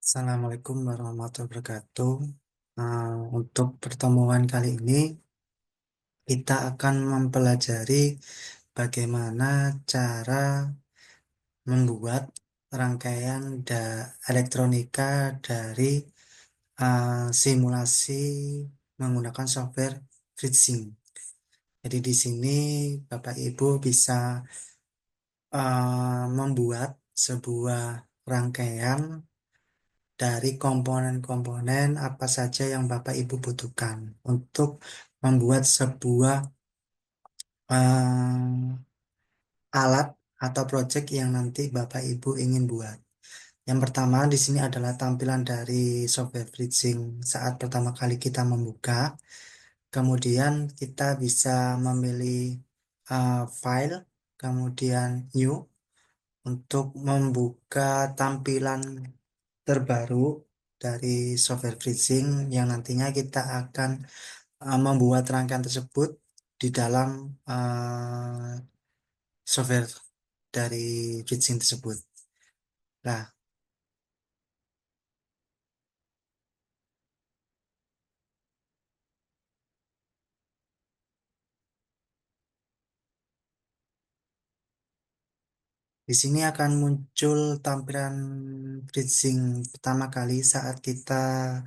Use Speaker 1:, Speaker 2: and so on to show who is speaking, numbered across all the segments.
Speaker 1: Assalamualaikum warahmatullahi wabarakatuh. Untuk pertemuan kali ini, kita akan mempelajari bagaimana cara membuat rangkaian elektronika dari simulasi menggunakan software FreeSync. Jadi di sini Bapak Ibu bisa membuat sebuah rangkaian dari komponen-komponen apa saja yang Bapak Ibu butuhkan untuk membuat sebuah eh, alat atau project yang nanti Bapak Ibu ingin buat. Yang pertama di sini adalah tampilan dari software FreeSync saat pertama kali kita membuka. Kemudian kita bisa memilih file, kemudian new untuk membuka tampilan terbaru dari software FreeSync yang nantinya kita akan membuat rangkaian tersebut di dalam software dari FreeSync tersebut. Nah, di sini akan muncul tampilan FreeSync pertama kali saat kita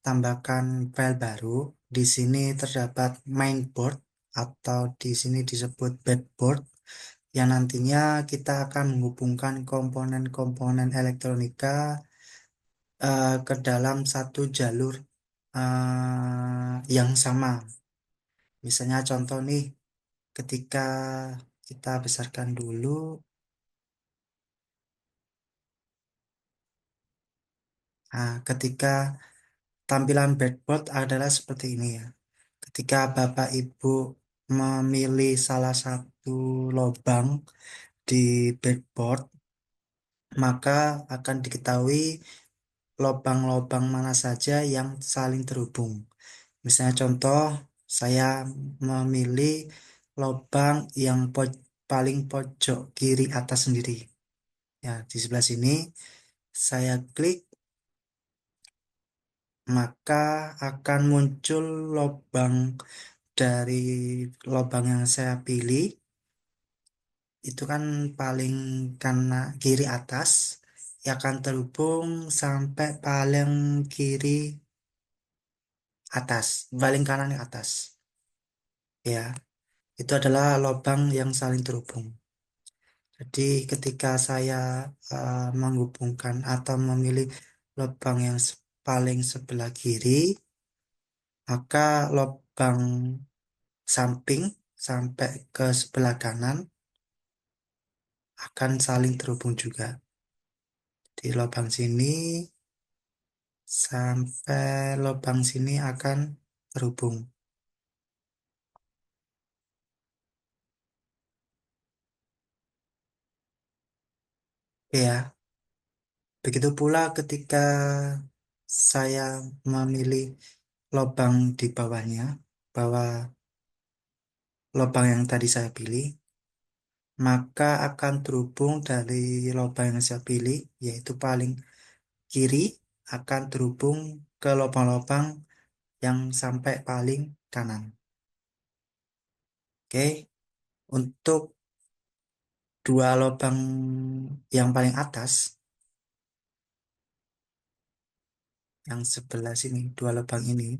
Speaker 1: tambahkan file baru. Di sini terdapat mainboard atau di sini disebut backboard yang nantinya kita akan menghubungkan komponen-komponen elektronika ke dalam satu jalur yang sama. Misalnya contoh nih, ketika kita besarkan dulu, ketika tampilan breadboard adalah seperti ini ya. Ketika Bapak Ibu memilih salah satu lubang di breadboard, maka akan diketahui lubang-lubang mana saja yang saling terhubung. Misalnya contoh, saya memilih lubang yang paling pojok kiri atas sendiri. Ya, di sebelah sini saya klik, maka akan muncul lubang dari lubang yang saya pilih. Itu kan paling kanan kiri atas, yang akan terhubung sampai paling kiri atas, paling kanan atas. Ya, itu adalah lubang yang saling terhubung. Jadi ketika saya menghubungkan atau memilih lubang yang paling sebelah kiri, maka lubang samping sampai ke sebelah kanan akan saling terhubung juga. Di lubang sini sampai lubang sini akan terhubung. Ya, begitu pula ketika saya memilih lubang di bawahnya, bawah lubang yang tadi saya pilih, maka akan terhubung dari lubang yang saya pilih, yaitu paling kiri, akan terhubung ke lubang-lubang yang sampai paling kanan. Oke, untuk dua lubang yang paling atas, yang sebelah sini, dua lubang ini,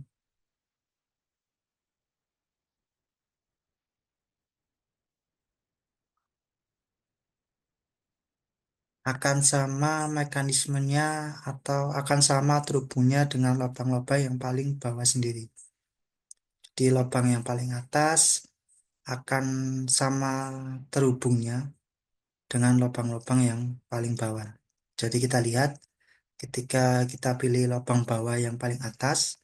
Speaker 1: akan sama mekanismenya atau akan sama terhubungnya dengan lubang-lubang yang paling bawah sendiri. Di lubang yang paling atas akan sama terhubungnya dengan lubang-lubang yang paling bawah. Jadi kita lihat ketika kita pilih lubang bawah yang paling atas,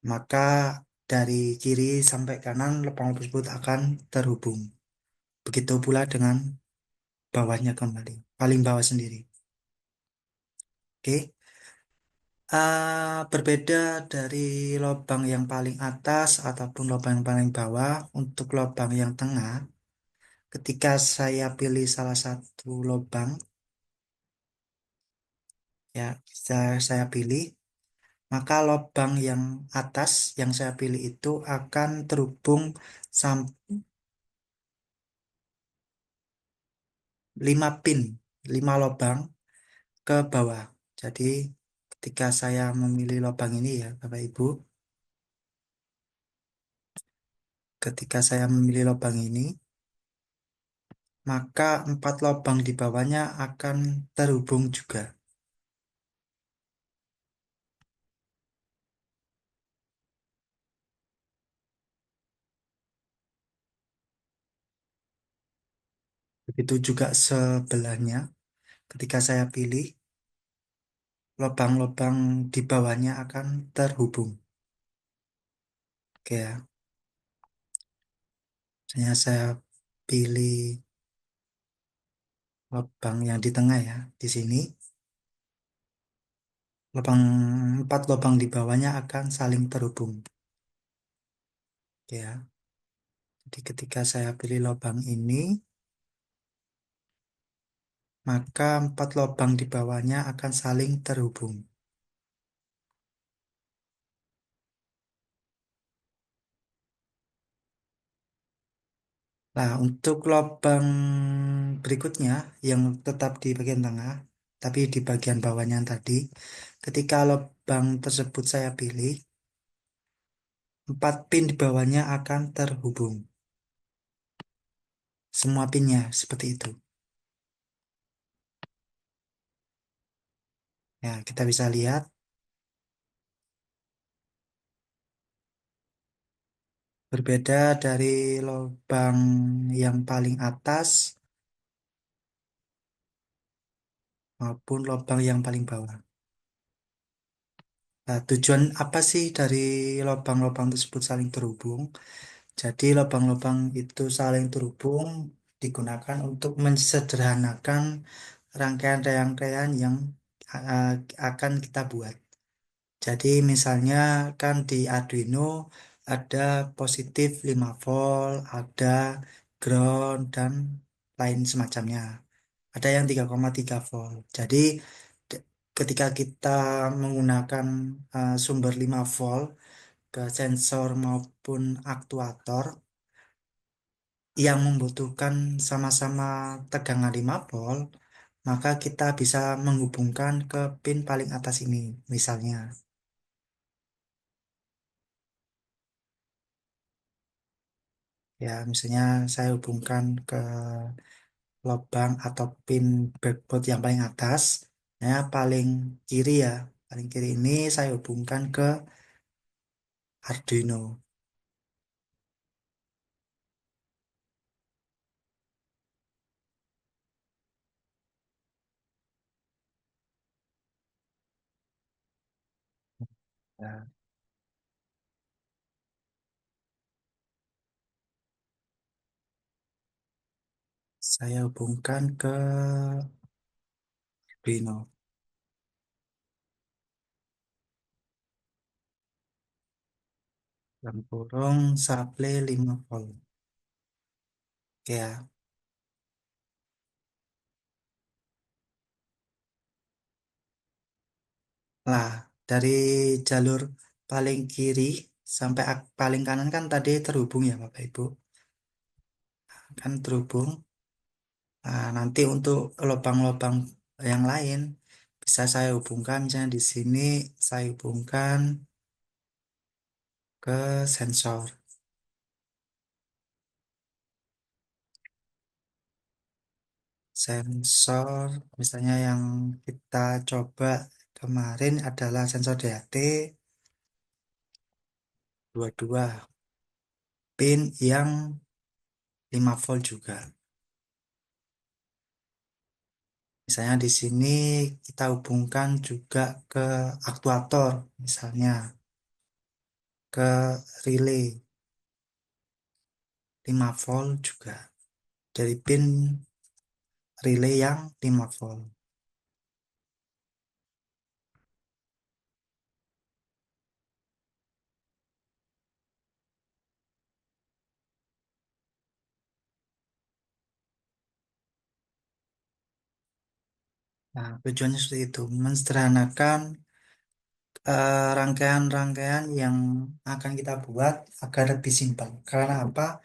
Speaker 1: maka dari kiri sampai kanan lubang tersebut akan terhubung. Begitu pula dengan bawahnya kembali, paling bawah sendiri. Oke. Berbeda dari lubang yang paling atas ataupun lubang yang paling bawah, untuk lubang yang tengah, ketika saya pilih salah satu lubang Ya, saya pilih, maka lubang yang atas yang saya pilih itu akan terhubung sam 5 pin, 5 lubang ke bawah. Jadi ketika saya memilih lubang ini ya, Bapak Ibu, ketika saya memilih lubang ini, maka 4 lubang di bawahnya akan terhubung juga. Begitu juga sebelahnya, ketika saya pilih, lubang-lubang di bawahnya akan terhubung. Oke ya, misalnya saya pilih lubang yang di tengah ya, di sini, lubang 4 lubang di bawahnya akan saling terhubung. Oke ya, jadi ketika saya pilih lubang ini, maka 4 lubang di bawahnya akan saling terhubung. Nah, untuk lubang berikutnya yang tetap di bagian tengah, tapi di bagian bawahnya yang tadi, ketika lubang tersebut saya pilih, 4 pin di bawahnya akan terhubung. Semua pinnya seperti itu. Ya, kita bisa lihat berbeda dari lubang yang paling atas maupun lubang yang paling bawah. Nah, tujuan apa sih dari lubang-lubang tersebut saling terhubung? Jadi lubang-lubang itu saling terhubung digunakan untuk mensederhanakan rangkaian-rangkaian yang uh, akan kita buat. Jadi misalnya kan di Arduino ada positif 5 volt, ada ground, dan lain semacamnya. Ada yang 3,3 volt. Jadi de- ketika kita menggunakan sumber 5 volt ke sensor maupun aktuator yang membutuhkan sama-sama tegangan 5 volt, maka kita bisa menghubungkan ke pin paling atas ini, misalnya. Ya, misalnya saya hubungkan ke lubang atau pin breadboard yang paling atas, ya paling kiri ya, paling kiri ini saya hubungkan ke Arduino. Ya, saya hubungkan ke Arduino. Dalam kurung supply 5 volt. Ya, lah dari jalur paling kiri sampai paling kanan kan tadi terhubung ya Bapak Ibu. Kan terhubung. Nah, nanti untuk lubang-lubang yang lain bisa saya hubungkan, misalnya di sini saya hubungkan ke sensor. Sensor misalnya yang kita coba kemarin adalah sensor DHT 22 pin yang 5 volt juga. Misalnya di sini kita hubungkan juga ke aktuator, misalnya ke relay 5 volt juga dari pin relay yang 5 volt. Nah, tujuannya seperti itu, mensederhanakan rangkaian-rangkaian yang akan kita buat agar lebih simpel. Karena apa?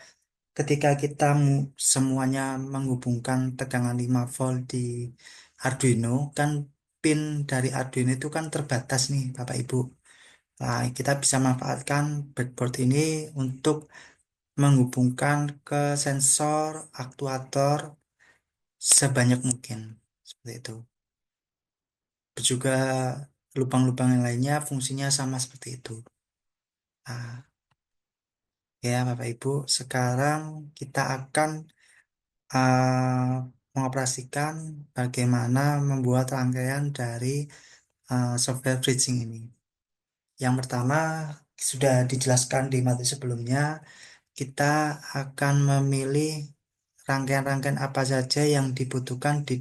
Speaker 1: Ketika kita semuanya menghubungkan tegangan 5 volt di Arduino, kan pin dari Arduino itu kan terbatas nih, Bapak Ibu. Nah, kita bisa manfaatkan breadboard ini untuk menghubungkan ke sensor, aktuator sebanyak mungkin. Seperti itu. Juga lubang-lubang yang lainnya fungsinya sama seperti itu. Nah, ya Bapak Ibu, sekarang kita akan mengoperasikan bagaimana membuat rangkaian dari software bridging ini. Yang pertama, sudah dijelaskan di materi sebelumnya, kita akan memilih rangkaian-rangkaian apa saja yang dibutuhkan eh,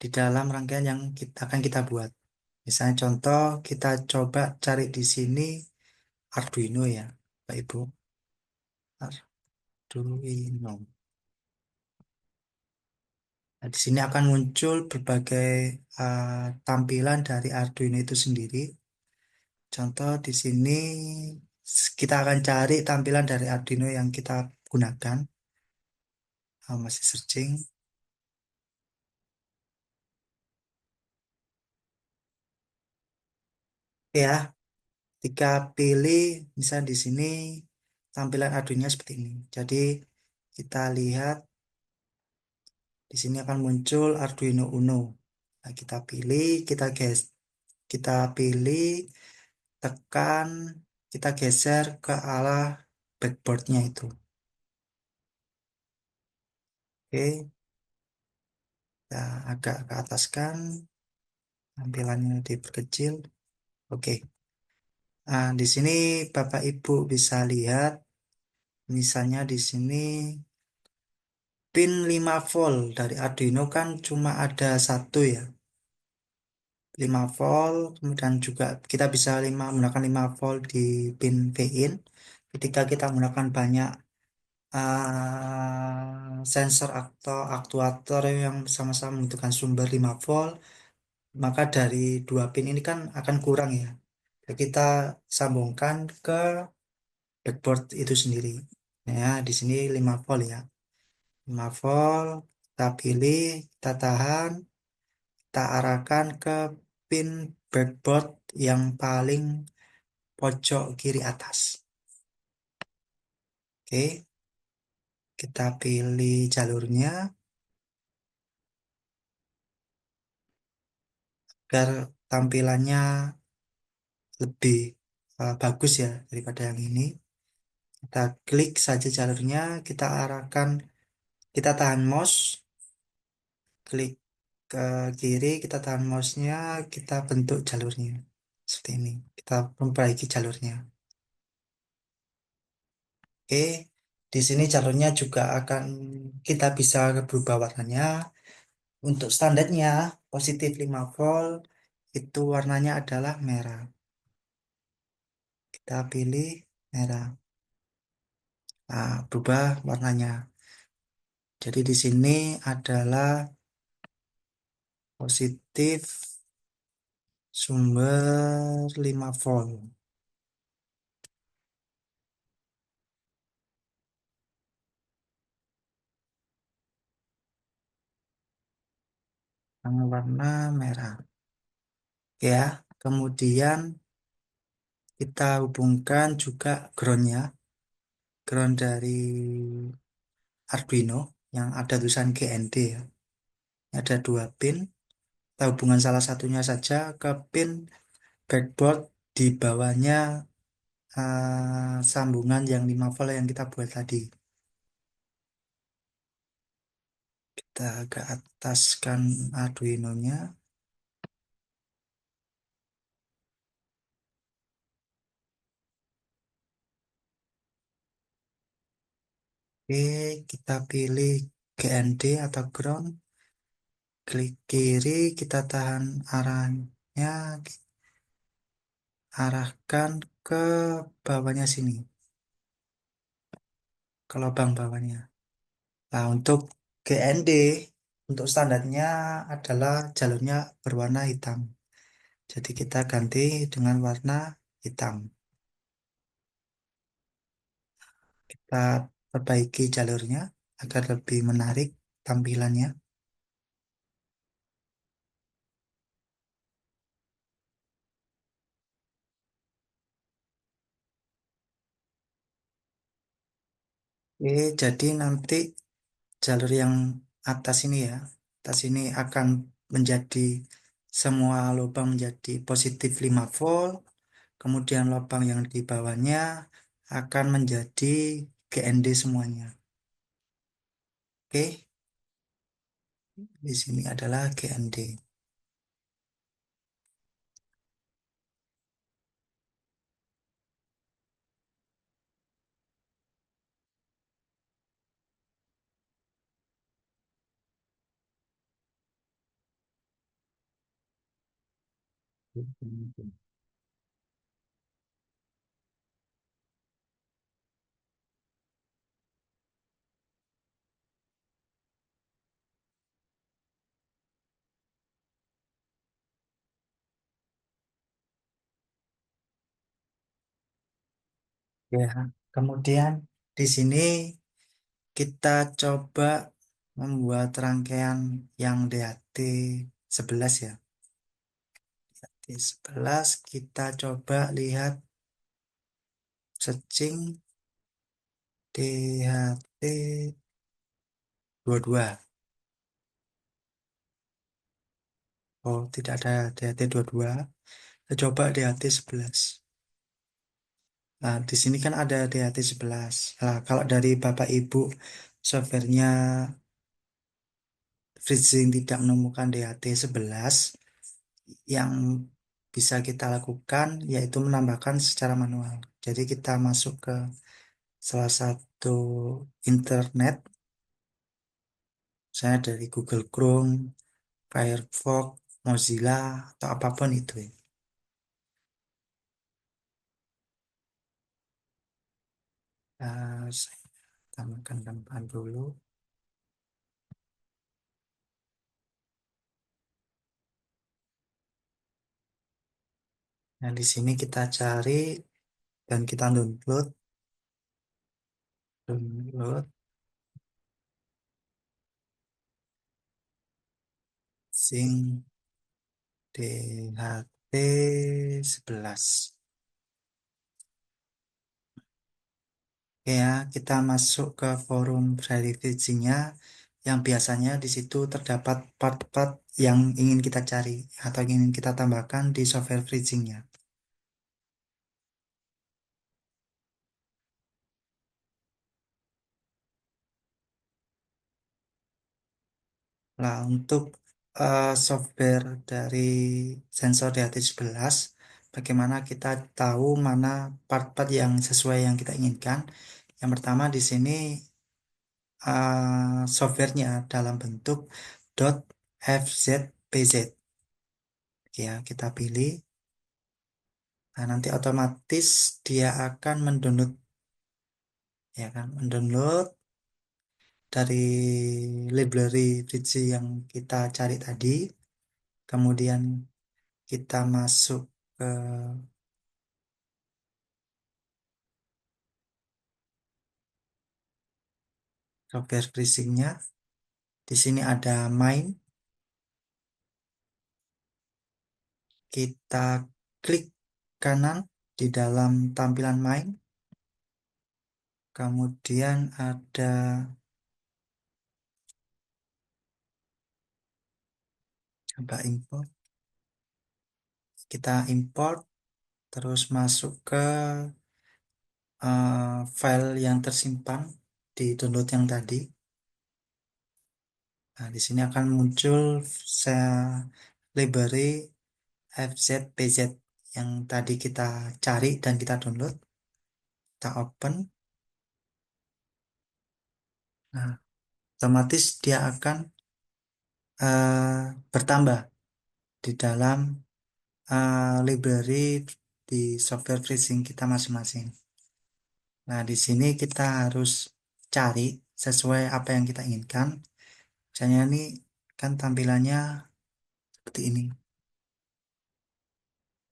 Speaker 1: di dalam rangkaian yang akan kita buat. Misalnya contoh, kita coba cari di sini Arduino ya, Pak Ibu. Arduino. Nah, di sini akan muncul berbagai tampilan dari Arduino itu sendiri. Contoh di sini kita akan cari tampilan dari Arduino yang kita gunakan. Masih searching. Ya, ketika pilih, misal di sini tampilan Arduino seperti ini. Jadi kita lihat di sini akan muncul Arduino Uno. Nah, kita pilih, kita pilih, tekan, kita geser ke arah backboardnya itu. Oke, kita agak ke ataskan, tampilannya diperkecil. Oke, nah di sini Bapak Ibu bisa lihat, misalnya di sini pin 5 volt dari Arduino kan cuma ada satu ya, 5 volt, kemudian juga kita bisa menggunakan 5 volt di pin V-in. Ketika kita menggunakan banyak sensor atau aktuator yang sama-sama membutuhkan sumber 5 volt, maka dari dua pin ini kan akan kurang ya. Jadi kita sambungkan ke backboard itu sendiri. Ya, di sini 5 volt ya. 5 volt, kita pilih, kita tahan, kita arahkan ke pin backboard yang paling pojok kiri atas. Oke, kita pilih jalurnya agar tampilannya lebih bagus ya daripada yang ini. Kita klik saja jalurnya, kita arahkan, kita tahan mouse, klik ke kiri, kita tahan mouse-nya, kita bentuk jalurnya. Seperti ini. Kita memperbaiki jalurnya. Oke, di sini jalurnya juga akan kita bisa berubah warnanya. Untuk standarnya, positif 5 volt, itu warnanya adalah merah. Kita pilih merah. Nah, berubah warnanya. Jadi di sini adalah positif sumber 5 volt. Yang warna merah. Ya, kemudian kita hubungkan juga groundnya. Ground dari Arduino yang ada tulisan GND ya. Ada dua pin. Kita hubungkan salah satunya saja ke pin backboard di bawahnya sambungan yang 5 volt yang kita buat tadi. Kita ke ataskan Arduino-nya. Oke, kita pilih GND atau ground. Klik kiri, kita tahan arahnya, arahkan ke bawahnya sini, ke lubang bawahnya. Nah, untuk GND, untuk standarnya adalah jalurnya berwarna hitam. Jadi kita ganti dengan warna hitam. Kita perbaiki jalurnya agar lebih menarik tampilannya. Oke, jadi nanti jalur yang atas ini ya, atas ini akan menjadi semua lubang menjadi positif 5 volt, kemudian lubang yang di bawahnya akan menjadi GND semuanya. Oke, di sini adalah GND. Ya, kemudian di sini kita coba membuat rangkaian yang DHT 11 ya. DHT 11 kita coba lihat searching DHT 22. Oh, tidak ada DHT 22. Kita coba DHT 11. Nah, di sini kan ada DHT 11. Nah, kalau dari Bapak Ibu softwarenya freezing tidak menemukan DHT 11, yang bisa kita lakukan yaitu menambahkan secara manual. Jadi kita masuk ke salah satu internet, misalnya dari Google Chrome, Firefox, Mozilla, atau apapun itu ya. Saya tambahkan tambahan dulu. Nah, di sini kita cari dan kita download sing DHT 11. Oke ya, kita masuk ke forum verifikasinya yang biasanya di situ terdapat part-part yang ingin kita cari atau ingin kita tambahkan di software freezingnya. Nah, untuk software dari sensor di DHT 11, bagaimana kita tahu mana part-part yang sesuai yang kita inginkan? Yang pertama di sini softwarenya dalam bentuk .fzpz. Ya, kita pilih. Nah, nanti otomatis dia akan mendownload, ya kan, mendownload dari library Fritzy yang kita cari tadi. Kemudian kita masuk ke software freezingnya. Di sini ada main. Kita klik kanan di dalam tampilan main. Kemudian ada coba import. Kita import terus masuk ke file yang tersimpan di download yang tadi. Nah, di sini akan muncul library FZPZ yang tadi kita cari dan kita download. Kita open. Nah, otomatis dia akan bertambah di dalam library di software freezing kita masing-masing. Nah, di sini kita harus cari sesuai apa yang kita inginkan. Misalnya ini kan tampilannya seperti ini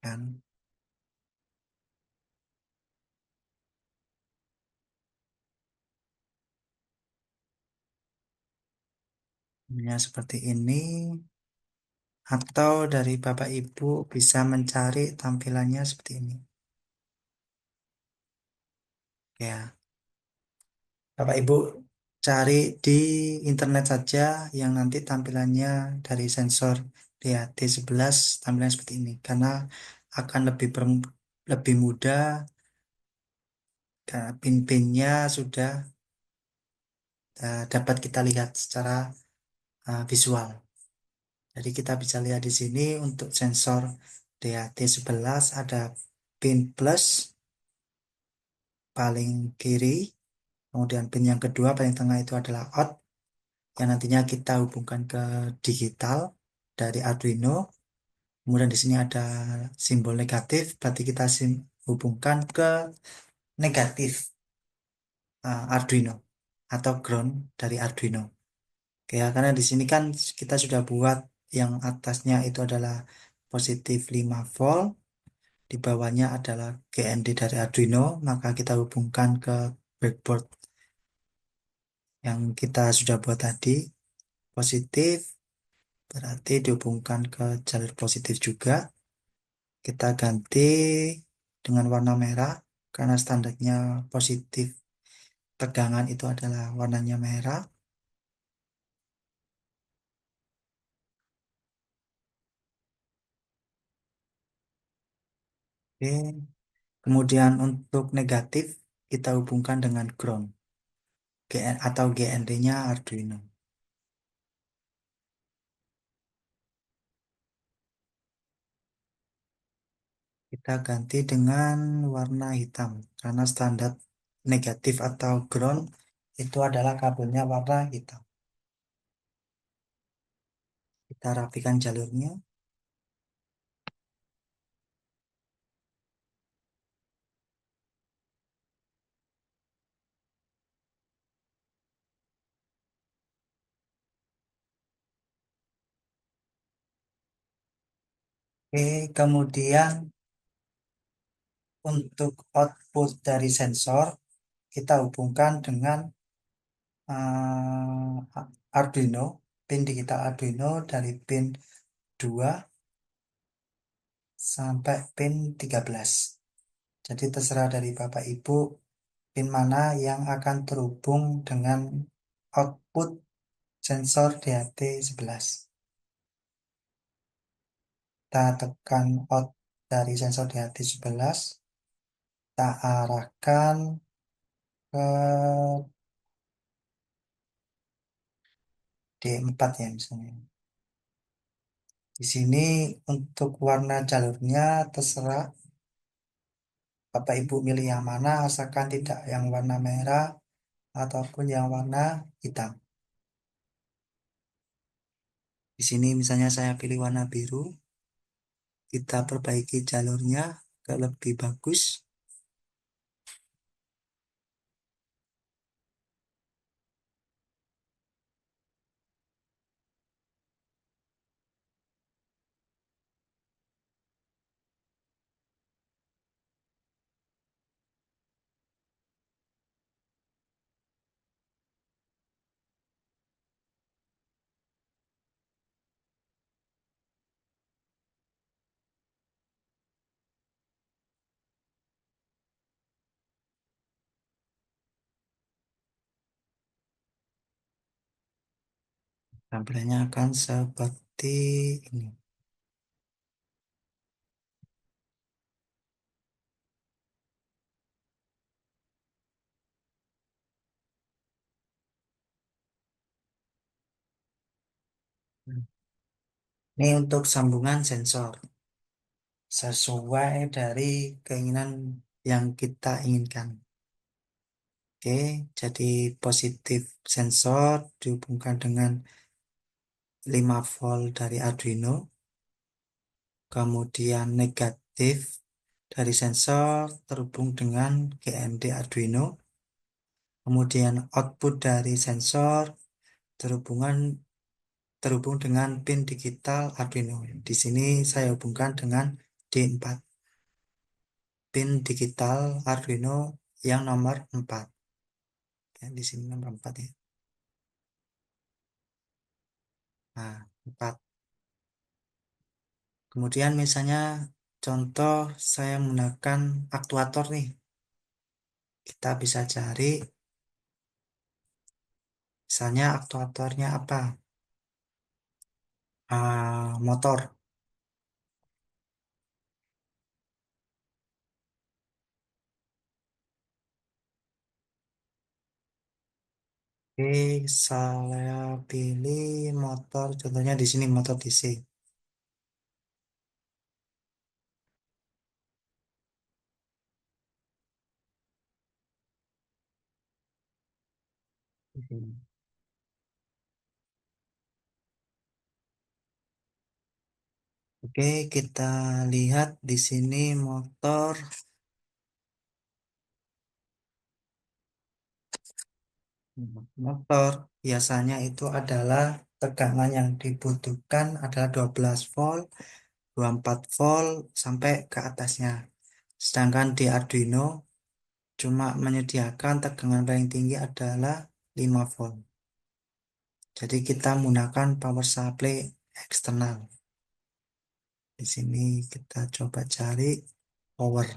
Speaker 1: kan. Tampilannya seperti ini. Atau dari Bapak Ibu bisa mencari tampilannya seperti ini. Ya, Bapak Ibu cari di internet saja yang nanti tampilannya dari sensor DHT11 tampilannya seperti ini. Karena akan lebih mudah karena pin-pinnya sudah dapat kita lihat secara visual. Jadi kita bisa lihat di sini untuk sensor DHT11 ada pin plus paling kiri, kemudian pin yang kedua paling tengah itu adalah out yang nantinya kita hubungkan ke digital dari Arduino. Kemudian di sini ada simbol negatif, berarti kita hubungkan ke negatif Arduino atau ground dari Arduino. Oke, ya, karena di sini kan kita sudah buat yang atasnya itu adalah positif 5 volt, di bawahnya adalah GND dari Arduino, maka kita hubungkan ke breadboard yang kita sudah buat tadi. Positif berarti dihubungkan ke jalur positif juga. Kita ganti dengan warna merah karena standarnya positif tegangan itu adalah warnanya merah. Oke. Kemudian untuk negatif kita hubungkan dengan ground atau GND-nya Arduino. Kita ganti dengan warna hitam karena standar negatif atau ground itu adalah kabelnya warna hitam. Kita rapikan jalurnya. Oke, kemudian untuk output dari sensor kita hubungkan dengan Arduino, pin digital Arduino dari pin 2 sampai pin 13. Jadi terserah dari Bapak Ibu pin mana yang akan terhubung dengan output sensor DHT11. Kita tekan out dari sensor DHT11, kita arahkan ke D4 ya misalnya. Di sini untuk warna jalurnya terserah Bapak Ibu milih yang mana asalkan tidak yang warna merah ataupun yang warna hitam. Di sini misalnya saya pilih warna biru, kita perbaiki jalurnya ke lebih bagus. Tampilannya akan seperti ini. Ini untuk sambungan sensor sesuai dari keinginan yang kita inginkan. Oke, jadi positif sensor dihubungkan dengan 5 volt dari Arduino, kemudian negatif dari sensor terhubung dengan GND Arduino, Kemudian output dari sensor terhubungan terhubung dengan pin digital Arduino. Di sini saya hubungkan dengan D4, pin digital Arduino yang nomor 4. Ya, di sini nomor 4 ya. Nah, 4. Kemudian misalnya contoh saya menggunakan aktuator nih. Kita bisa cari misalnya aktuatornya apa? Motor. Oke, saya pilih motor. Contohnya di sini motor DC. Oke, kita lihat di sini motor. Motor biasanya itu adalah tegangan yang dibutuhkan adalah 12 volt, 24 volt sampai ke atasnya. Sedangkan di Arduino cuma menyediakan tegangan paling tinggi adalah 5 volt. Jadi kita menggunakan power supply eksternal. Di sini kita coba cari power.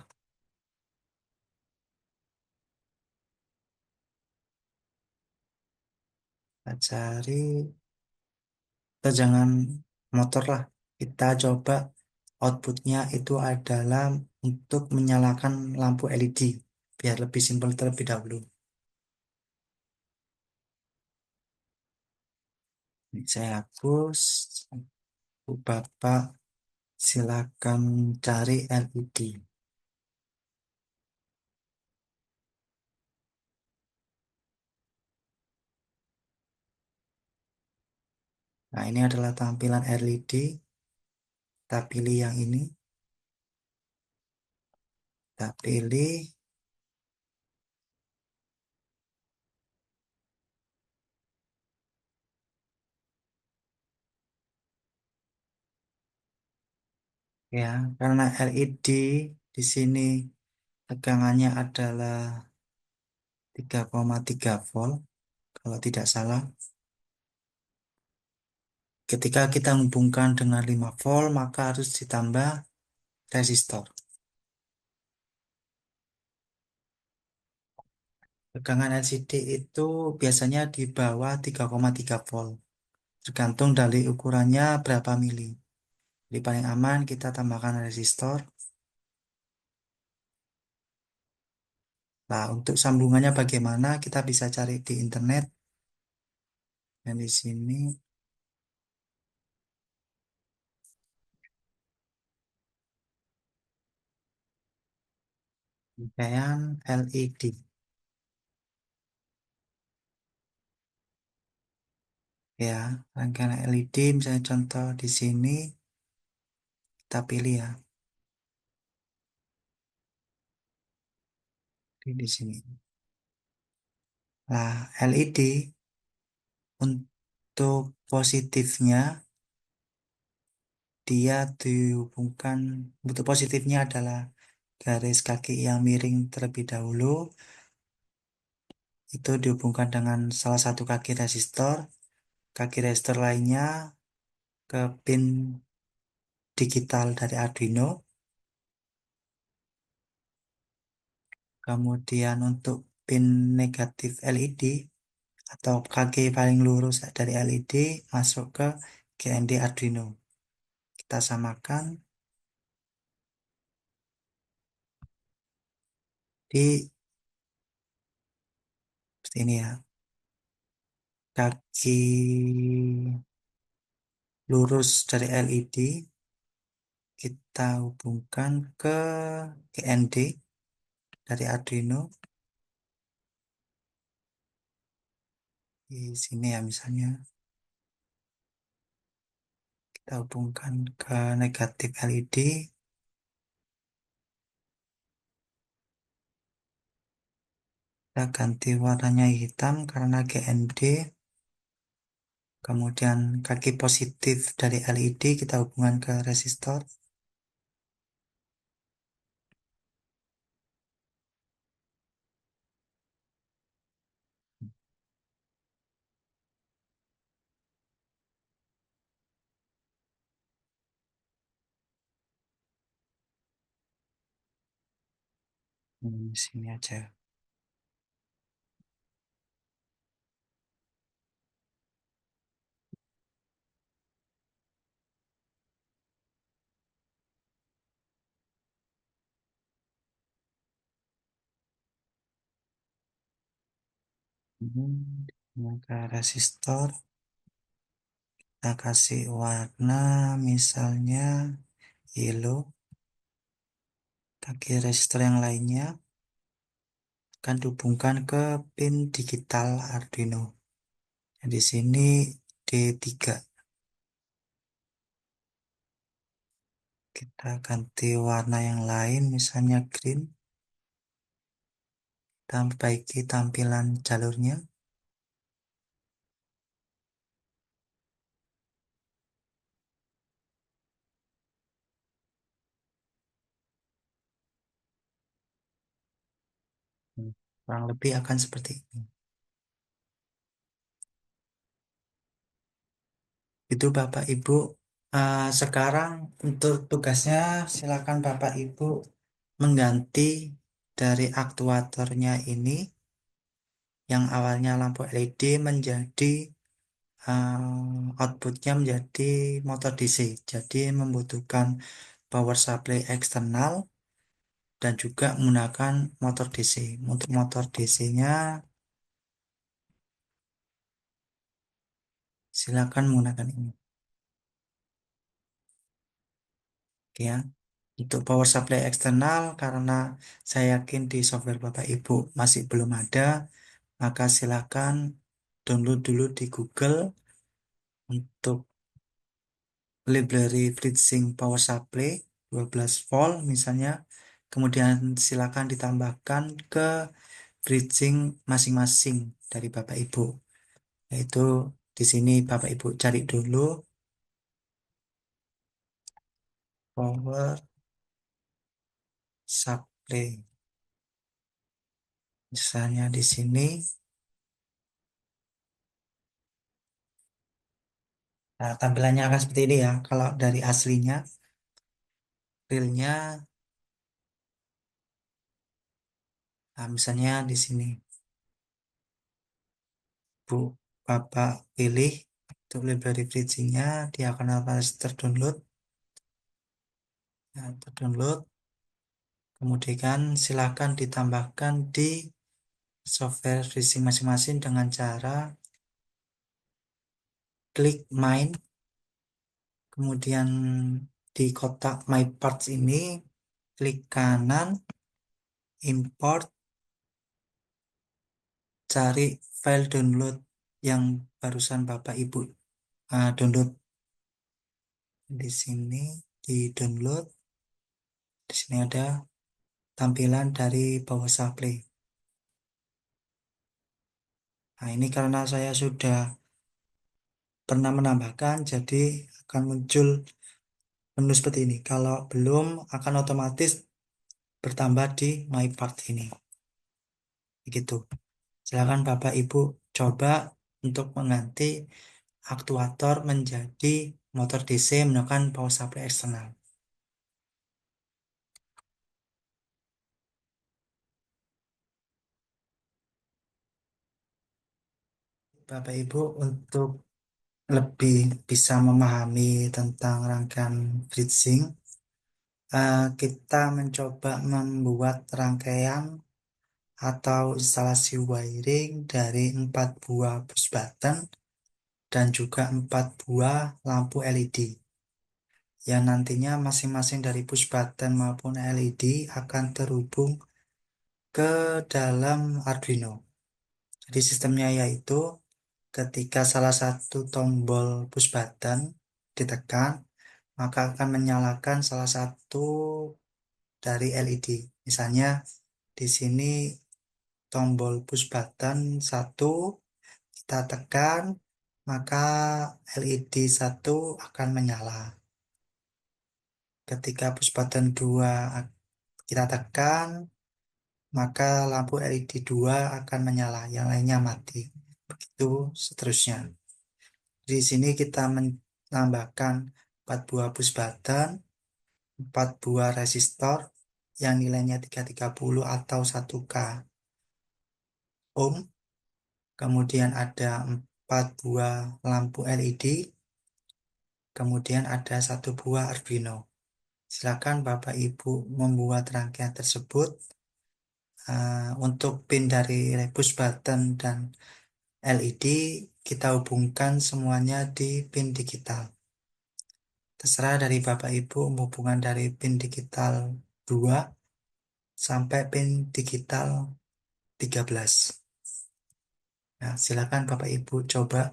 Speaker 1: Kita cari, kita jangan motor lah. Kita coba outputnya itu adalah untuk menyalakan lampu LED. Biar lebih simpel terlebih dahulu. Ini saya hapus. Bapak silakan cari LED. Nah, ini adalah tampilan LED. Kita pilih yang ini. Kita pilih. Ya, karena LED di sini tegangannya adalah 3,3 volt. Kalau tidak salah. Ketika kita menghubungkan dengan 5 volt, maka harus ditambah resistor. Tegangan LCD itu biasanya di bawah 3,3 volt. Tergantung dari ukurannya berapa mili. Jadi paling aman kita tambahkan resistor. Nah, untuk sambungannya bagaimana kita bisa cari di internet. Dan di sini rangkaian LED. Ya, rangkaian LED misalnya contoh di sini kita pilih ya. Di sini. Nah, LED untuk positifnya dia dihubungkan, untuk positifnya adalah garis kaki yang miring terlebih dahulu, itu dihubungkan dengan salah satu kaki resistor lainnya ke pin digital dari Arduino. Kemudian untuk pin negatif LED atau kaki paling lurus dari LED masuk ke GND Arduino. Kita samakan di seperti ini ya. Kaki lurus dari LED kita hubungkan ke GND dari Arduino di sini ya, misalnya kita hubungkan ke negatif LED Kita ganti warnanya hitam karena GND. Kemudian kaki positif dari LED kita hubungkan ke resistor. Di sini aja. Maka resistor kita kasih warna misalnya yellow. Kaki resistor yang lainnya akan dihubungkan ke pin digital Arduino. Nah, di sini D3. Kita ganti warna yang lain, misalnya green. Kita perbaiki tampilan jalurnya. Kurang lebih akan seperti ini. Itu Bapak Ibu. Sekarang untuk tugasnya silakan Bapak Ibu mengganti dari aktuatornya ini yang awalnya lampu LED menjadi outputnya menjadi motor DC. Jadi membutuhkan power supply eksternal dan juga menggunakan motor DC. Untuk motor DC-nya silakan menggunakan ini. Oke ya. Untuk power supply eksternal karena saya yakin di software Bapak Ibu masih belum ada, maka silakan download dulu di Google untuk library FreeSync Power Supply 12 volt misalnya. Kemudian silakan ditambahkan ke FreeSync masing-masing dari Bapak Ibu. Yaitu di sini Bapak Ibu cari dulu Power Supply. Misalnya di sini, nah, tampilannya akan seperti ini ya. Kalau dari aslinya, realnya, nah, misalnya di sini, Bu, Bapak pilih untuk library bridging-nya, dia akan harus terdownload. Nah, terdownload, kemudian silakan ditambahkan di software bridging masing-masing dengan cara klik main, kemudian di kotak My Parts ini, klik kanan, import, cari file download yang barusan Bapak Ibu download. Di sini di download, di sini ada tampilan dari power supply. Nah, ini karena saya sudah pernah menambahkan, jadi akan muncul menu seperti ini. Kalau belum, akan otomatis bertambah di My Part ini. Begitu. Silakan Bapak Ibu coba untuk mengganti aktuator menjadi motor DC menggunakan power supply eksternal. Bapak Ibu untuk lebih bisa memahami tentang rangkaian bridging, kita mencoba membuat rangkaian atau instalasi wiring dari 4 buah push button dan juga 4 buah lampu LED yang nantinya masing-masing dari push button maupun LED akan terhubung ke dalam Arduino. Jadi sistemnya yaitu ketika salah satu tombol push button ditekan, maka akan menyalakan salah satu dari LED. Misalnya di sini tombol push button 1 kita tekan, maka LED 1 akan menyala. Ketika push button 2 kita tekan, maka lampu LED 2 akan menyala, yang lainnya mati. Begitu seterusnya. Di sini kita menambahkan 4 buah push button, 4 buah resistor yang nilainya 330 atau 1K ohm. Kemudian ada 4 buah lampu LED, kemudian ada 1 buah Arduino. Silakan Bapak Ibu membuat rangkaian tersebut. Untuk pin dari push button dan LED kita hubungkan semuanya di pin digital. Terserah dari Bapak Ibu hubungan dari pin digital 2 sampai pin digital 13. Nah, silakan Bapak Ibu coba.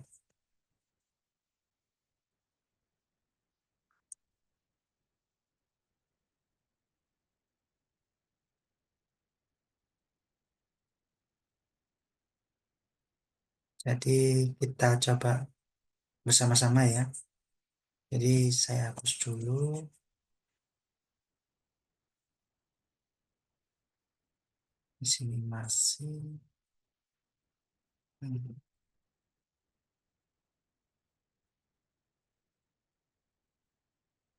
Speaker 1: Jadi kita coba bersama-sama ya. Jadi saya hapus dulu. Di sini masih.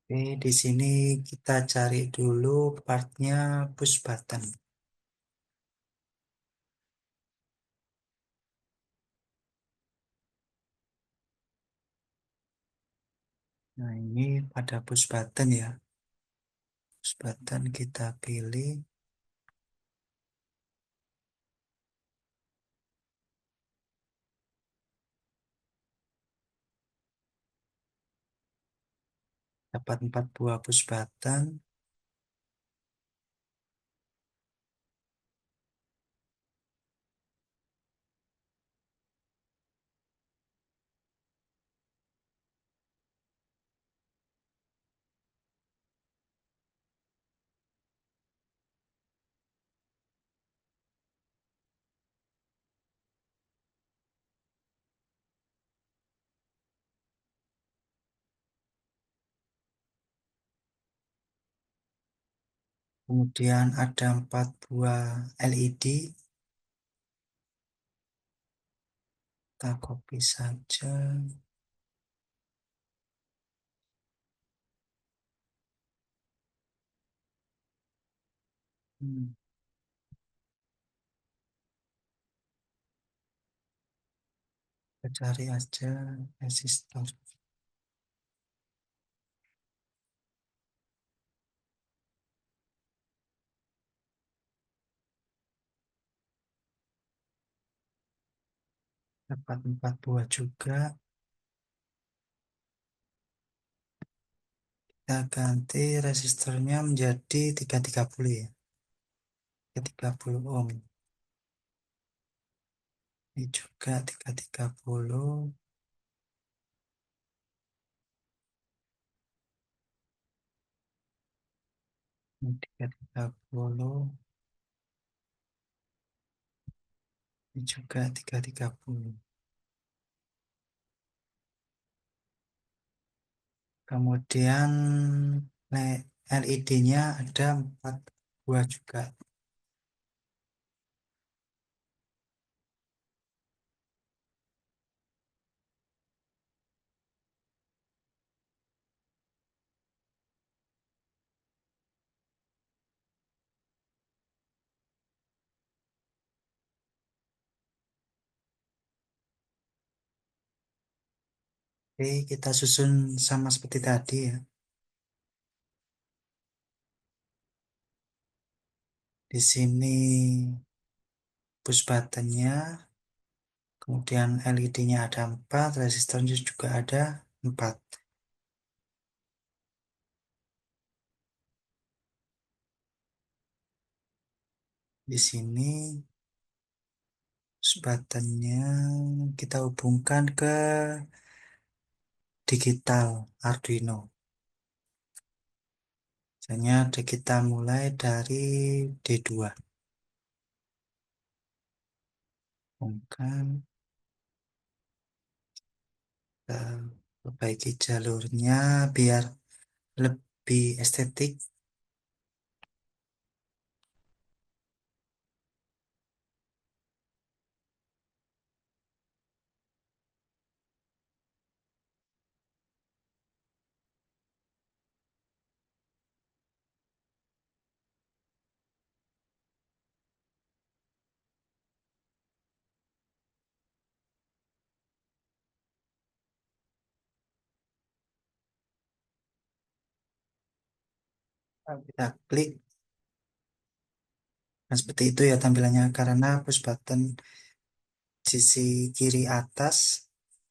Speaker 1: Oke, di sini kita cari dulu partnya push button. Nah, ini pada push button ya. Push button kita pilih. Dapat 4 buah push button. Kemudian ada 4 buah LED. Kita copy saja. Hmm, Kita cari aja resistor. Dapat 4 buah juga. Kita ganti resistornya menjadi 330 ya. 330 ohm. Ini juga 330. Ini 330. Ini juga 330. Kemudian LED-nya ada 4 buah juga. Oke, kita susun sama seperti tadi ya. Di sini push buttonnya, kemudian LED-nya ada 4, resistornya juga ada 4. Di sini push buttonnya kita hubungkan ke digital Arduino. Misalnya kita mulai dari D2. Hubungkan, kita perbaiki jalurnya biar lebih estetik. Kita klik. Nah, seperti itu ya tampilannya karena push button sisi kiri atas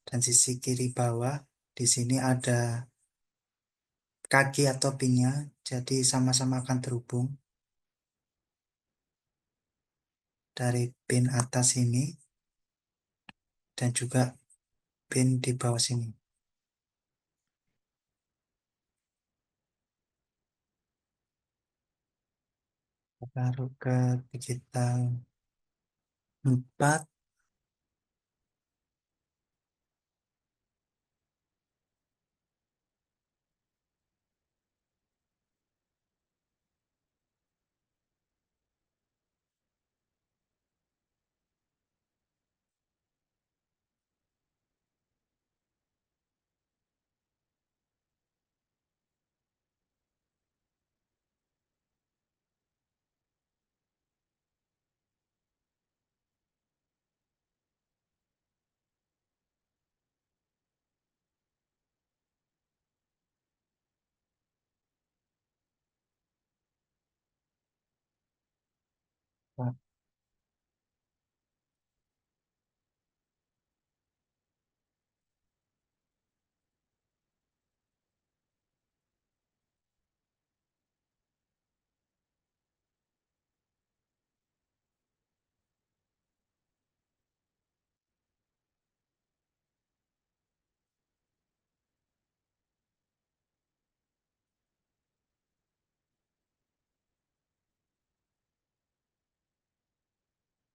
Speaker 1: dan sisi kiri bawah. Di sini ada kaki atau pinnya, jadi sama-sama akan terhubung dari pin atas ini dan juga pin di bawah sini. Taruh ke digital 4.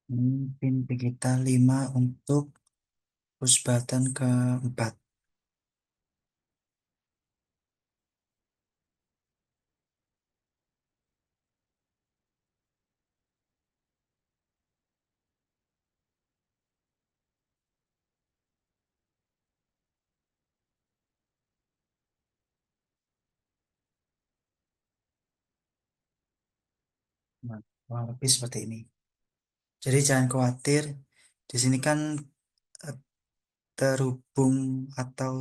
Speaker 1: Ini pin digital 5 untuk push button keempat. Nah, kurang lebih seperti ini. Jadi jangan khawatir, di sini kan eh, terhubung atau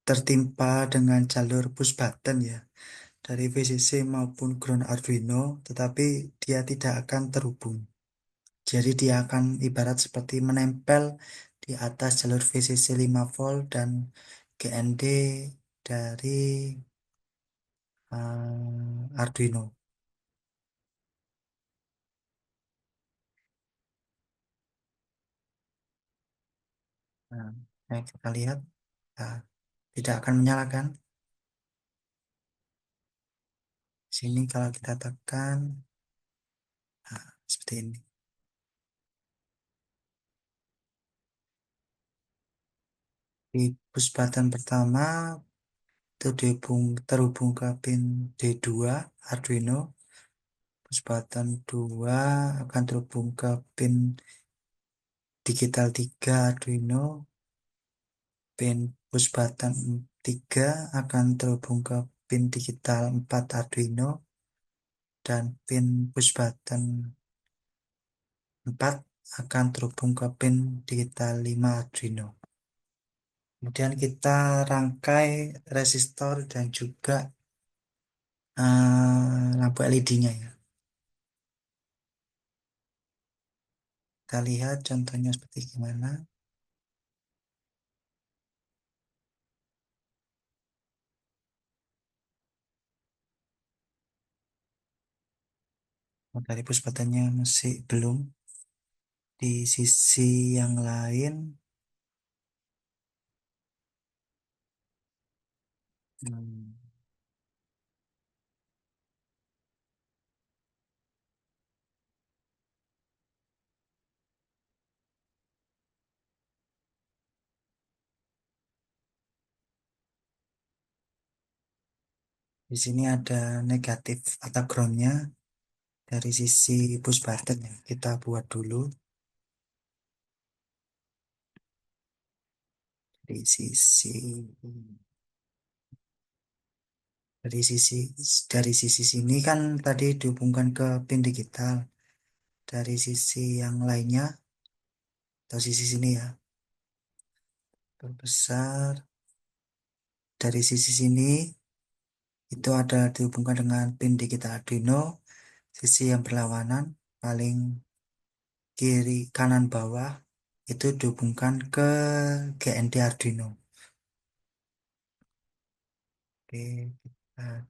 Speaker 1: tertimpa dengan jalur push button ya dari VCC maupun ground Arduino, tetapi dia tidak akan terhubung. Jadi dia akan ibarat seperti menempel di atas jalur VCC 5 volt dan GND dari Arduino. Nah, kita lihat, nah, tidak akan menyalakan. Sini kalau kita tekan, nah, seperti ini. Di push button pertama itu terhubung ke pin D2 Arduino. Push button 2 akan terhubung ke pin digital 3 Arduino. Pin push button 3 akan terhubung ke pin digital 4 Arduino. Dan pin push button 4 akan terhubung ke pin digital 5 Arduino. Kemudian kita rangkai resistor dan juga lampu LED-nya ya. Kita lihat contohnya seperti gimana. Oh, tadi push buttonnya masih belum. Di sisi yang lain, hmm, Di sini ada negatif atau groundnya dari sisi push button ya. Kita buat dulu dari sisi dari sisi dari sisi sini kan tadi dihubungkan ke pin digital. Dari sisi yang lainnya atau sisi sini ya, perbesar. Dari sisi sini itu ada dihubungkan dengan pin digital Arduino. Sisi yang berlawanan paling kiri kanan bawah itu dihubungkan ke GND Arduino. Oke, kita-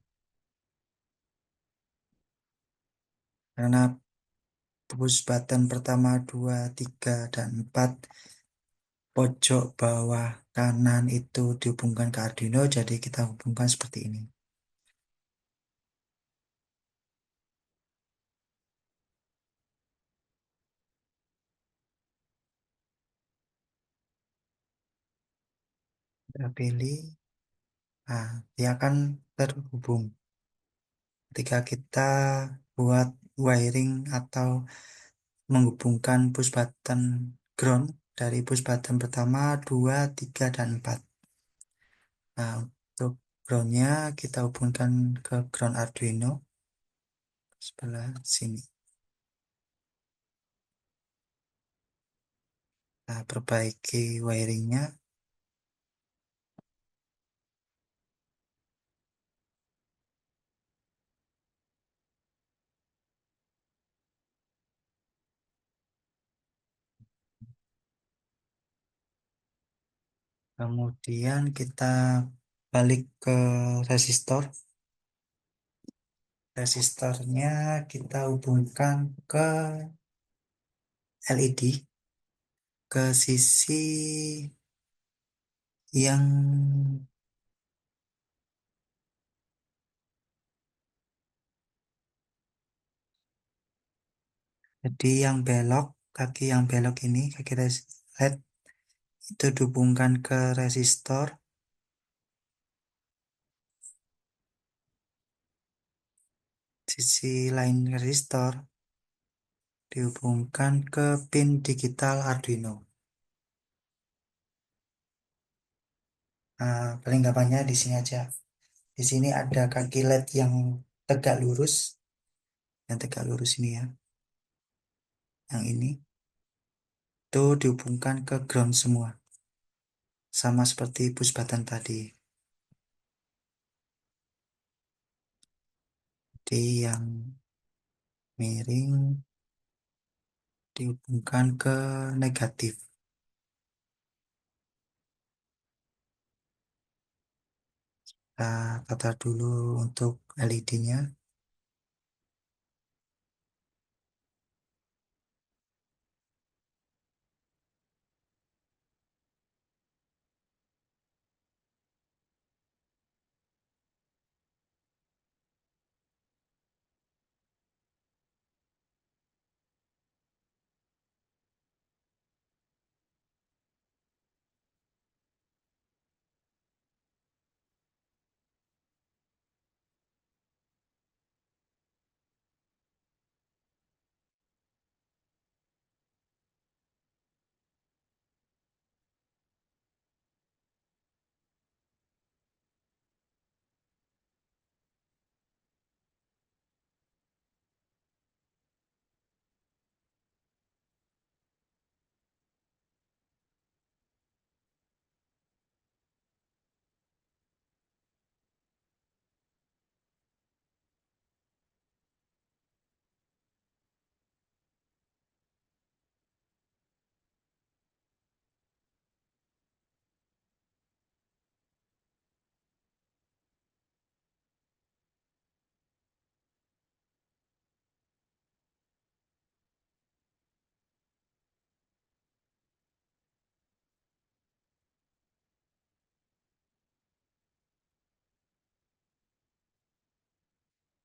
Speaker 1: karena push button pertama, 2, 3, dan 4 pojok bawah kanan itu dihubungkan ke Arduino, jadi kita hubungkan seperti ini. Kita pilih, nah dia akan terhubung. Ketika kita buat wiring atau menghubungkan push button ground dari push button pertama, 2, 3, dan 4. Nah, untuk groundnya kita hubungkan ke ground Arduino sebelah sini. Nah, perbaiki wiringnya. Kemudian kita balik ke resistor. Resistornya kita hubungkan ke LED, ke sisi yang jadi yang belok, kaki yang belok ini, kaki LED itu dihubungkan ke resistor. Sisi lain resistor dihubungkan ke pin digital Arduino. Nah, paling gampangnya di sini aja. Di sini ada kaki LED yang tegak lurus, ini ya, yang ini itu dihubungkan ke ground semua, sama seperti push button tadi. Jadi yang miring dihubungkan ke negatif. Kita tata dulu untuk LED-nya.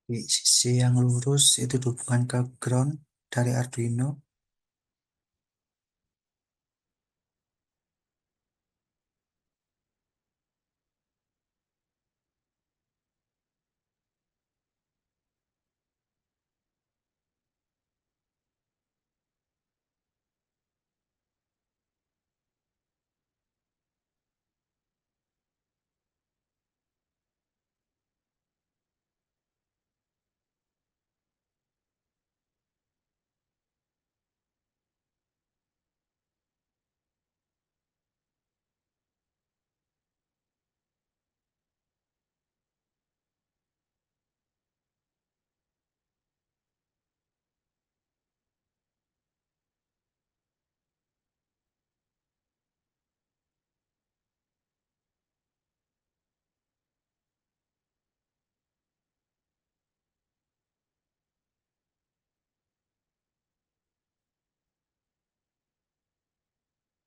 Speaker 1: Di sisi yang lurus itu dihubungkan ke ground dari Arduino.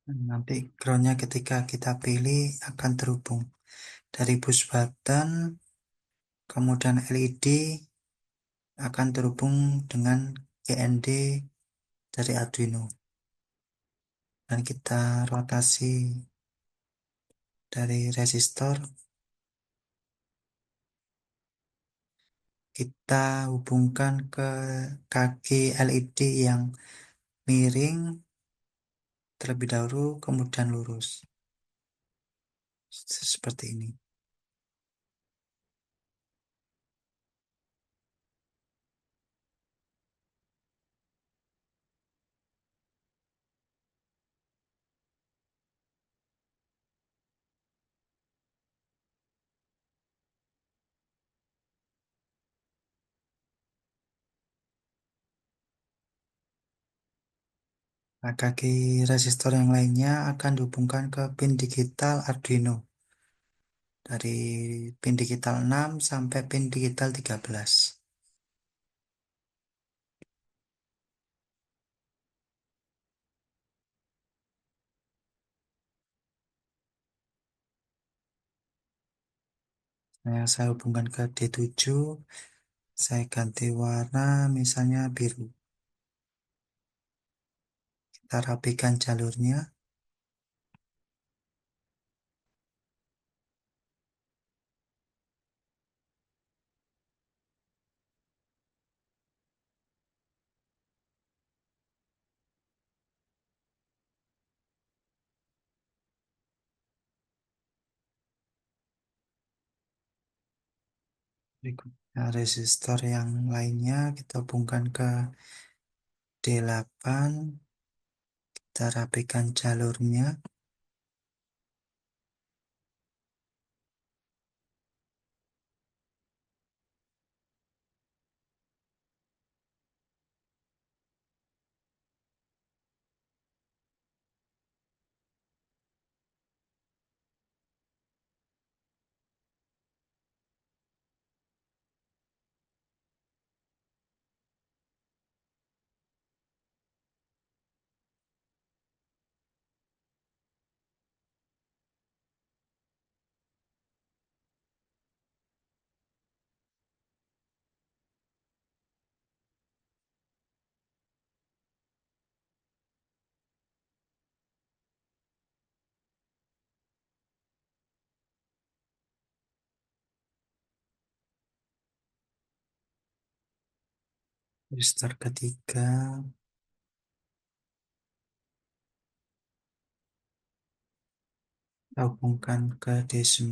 Speaker 1: Nanti groundnya ketika kita pilih akan terhubung dari push button, kemudian LED akan terhubung dengan GND dari Arduino. Dan kita rotasi dari resistor, kita hubungkan ke kaki LED yang miring terlebih dahulu, kemudian lurus. Seperti ini. Nah, kaki resistor yang lainnya akan dihubungkan ke pin digital Arduino. Dari pin digital 6 sampai pin digital 13. Nah, yang saya hubungkan ke D7, saya ganti warna misalnya biru. Kita rapikan jalurnya. Berikutnya resistor yang lainnya kita hubungkan ke D8. Kita rapikan jalurnya. Resistor ketiga. Kita hubungkan ke D9.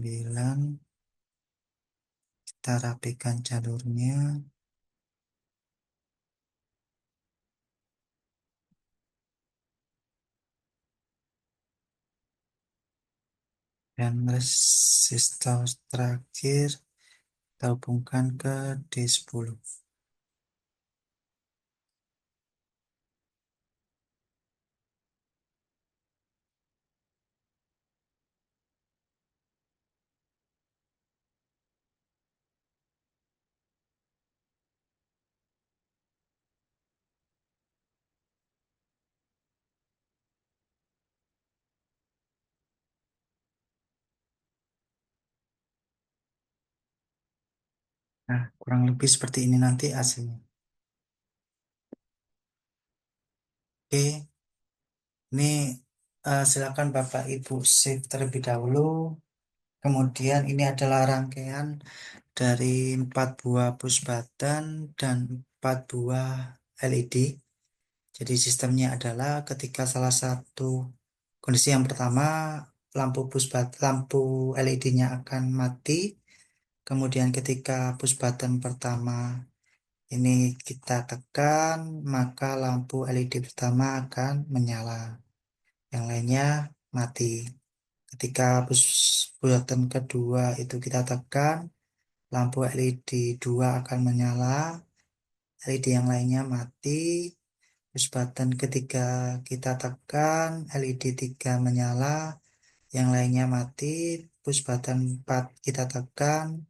Speaker 1: Kita rapikan jalurnya. Dan resistor terakhir kita hubungkan ke D10. Nah, kurang lebih seperti ini nanti hasilnya. Oke, ini silakan Bapak Ibu save terlebih dahulu. Kemudian ini adalah rangkaian dari 4 buah push button dan 4 buah LED. Jadi sistemnya adalah ketika salah satu kondisi yang pertama lampu LED-nya akan mati. Kemudian ketika push button pertama ini kita tekan, maka lampu LED pertama akan menyala. Yang lainnya mati. Ketika push button kedua itu kita tekan, lampu LED 2 akan menyala, LED yang lainnya mati. Push button ketiga kita tekan, LED 3 menyala, yang lainnya mati. Push button 4 kita tekan,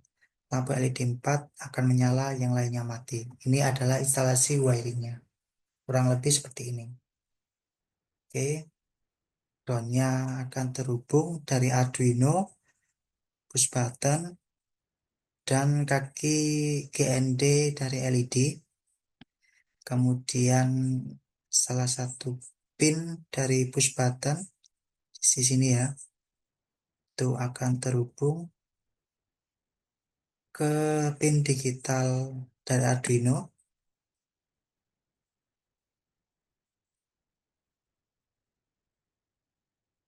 Speaker 1: lampu LED 4 akan menyala, yang lainnya mati. Ini adalah instalasi wiringnya. Kurang lebih seperti ini. Oke. groundnya akan terhubung dari Arduino, push button, dan kaki GND dari LED. Kemudian salah satu pin dari push button di sini ya, itu akan terhubung ke pin digital dari Arduino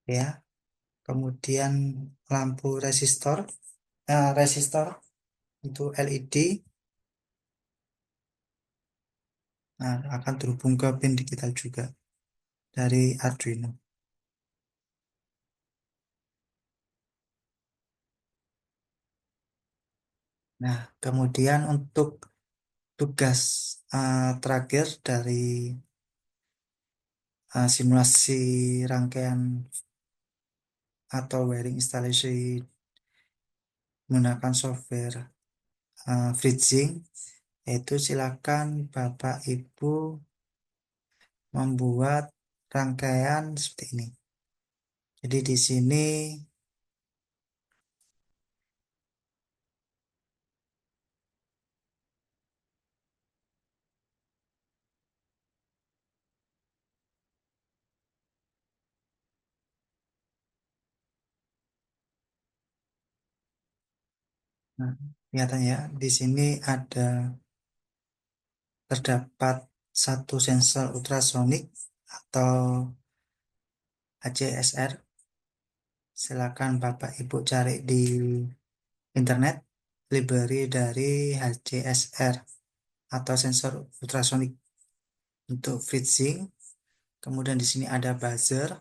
Speaker 1: ya. Kemudian lampu resistor untuk LED, nah, akan terhubung ke pin digital juga dari Arduino. Nah, kemudian untuk tugas terakhir dari simulasi rangkaian atau wiring instalasi menggunakan software FreeSync, yaitu silakan Bapak Ibu membuat rangkaian seperti ini. Jadi di sini nah, kelihatan ya, di sini terdapat satu sensor ultrasonik atau HCSR. Silakan Bapak Ibu cari di internet library dari HCSR atau sensor ultrasonik untuk FreeSync. Kemudian di sini ada buzzer,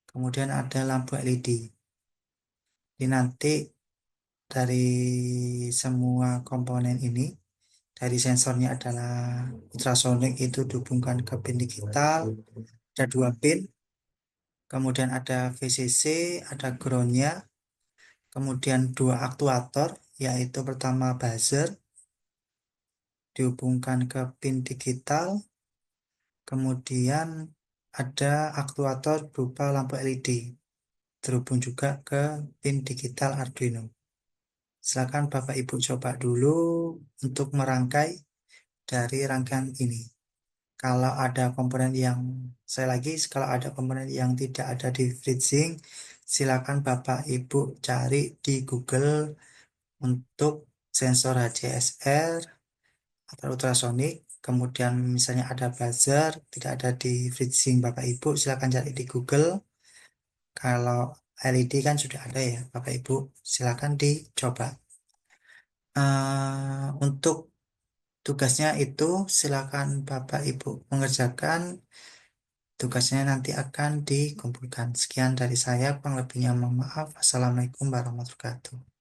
Speaker 1: kemudian ada lampu LED. Ini nanti dari semua komponen ini, dari sensornya adalah ultrasonik itu dihubungkan ke pin digital, ada dua pin, kemudian ada VCC, ada groundnya, kemudian dua aktuator, yaitu pertama buzzer, dihubungkan ke pin digital, kemudian ada aktuator berupa lampu LED, terhubung juga ke pin digital Arduino. Silakan Bapak Ibu coba dulu untuk merangkai dari rangkaian ini. Kalau ada komponen yang, saya lagi, kalau ada komponen yang tidak ada di FreeSync, silakan Bapak Ibu cari di Google untuk sensor HCSR atau ultrasonic. Kemudian misalnya ada buzzer, tidak ada di FreeSync Bapak Ibu, silakan cari di Google. Kalau LED kan sudah ada ya Bapak Ibu, silakan dicoba. Untuk tugasnya itu silakan Bapak Ibu mengerjakan. Tugasnya nanti akan dikumpulkan. Sekian dari saya, kurang lebihnya mohon maaf. Assalamualaikum warahmatullahi wabarakatuh.